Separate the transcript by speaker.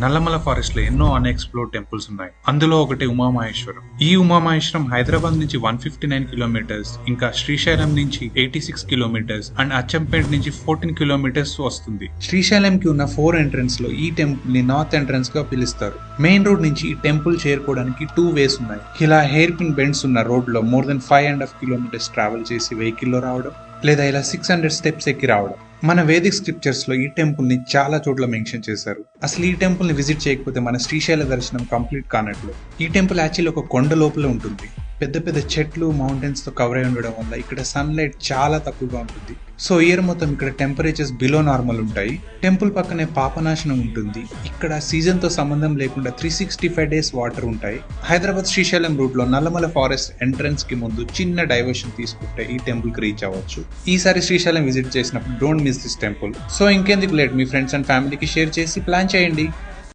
Speaker 1: Nallamala forest లో ఎన్నో unexplored temples ఉన్నాయి. అందులో ఒకటి ఉమామహేశ్వరం. ఈ ఉమామహేశ్వరం హైదరాబాద్ నుంచి 159 కిలోమీటర్స్, ఇంకా శ్రీశైలం నుంచి 86 కిలోమీటర్స్ అండ్ అచ్చంపేట నుంచి 14 కిలోమీటర్స్ వస్తుంది. శ్రీశైలం కి ఉన్న 4 ఎంట్రన్స్ లో ఈ టెంపుల్ ని నార్త్ ఎంట్రన్స్ గా పిలుస్తారు. మెయిన్ రోడ్ నుంచి ఈ టెంపుల్ చేరుకోవడానికి 2 వేస్ ఉన్నాయి. ఇలా హెయిర్ పిన్ బెండ్స్ ఉన్న రోడ్ లో more than 5.5 కిలోమీటర్స్ ట్రావెల్ చేసి వెహికల్ లో రావడం, లేదా ఇలా 600 స్టెప్స్ ఎక్కి రావడం. మన వేదిక్ స్క్రిప్చర్స్ లో ఈ టెంపుల్ ని చాలా చోట్ల మెన్షన్ చేశారు. అసలు ఈ టెంపుల్ ని విజిట్ చేయకపోతే మన శ్రీశైల దర్శనం కంప్లీట్ కానట్లు. ఈ టెంపుల్ యాక్చువల్లీ ఒక కొండ లోపల ఉంటుంది. పెద్ద పెద్ద చెట్లు, మౌంటైన్స్ తో కవర్ అయి ఉండడం వల్ల ఇక్కడ సన్లైట్ చాలా తక్కువగా ఉంటుంది. సో ఇయర్ మొత్తం ఇక్కడ టెంపరేచర్స్ బిలో నార్మల్ ఉంటాయి. టెంపుల్ పక్కనే పాపనాశనం ఉంటుంది. ఇక్కడ సీజన్ తో సంబంధం లేకుండా 365 డేస్ వాటర్ ఉంటాయి. హైదరాబాద్ శ్రీశైలం రూట్ లో నల్లమల ఫారెస్ట్ ఎంట్రన్స్ కి ముందు చిన్న డైవర్షన్ తీసుకుంటే ఈ టెంపుల్ కి రీచ్ అవ్వచ్చు. ఈసారి శ్రీశైలం విజిట్ చేసినప్పుడు don't miss this temple. So ఇంకెందుకు లేట్, మీ ఫ్రెండ్స్ అండ్ ఫ్యామిలీకి షేర్ చేసి ప్లాన్ చేయండి.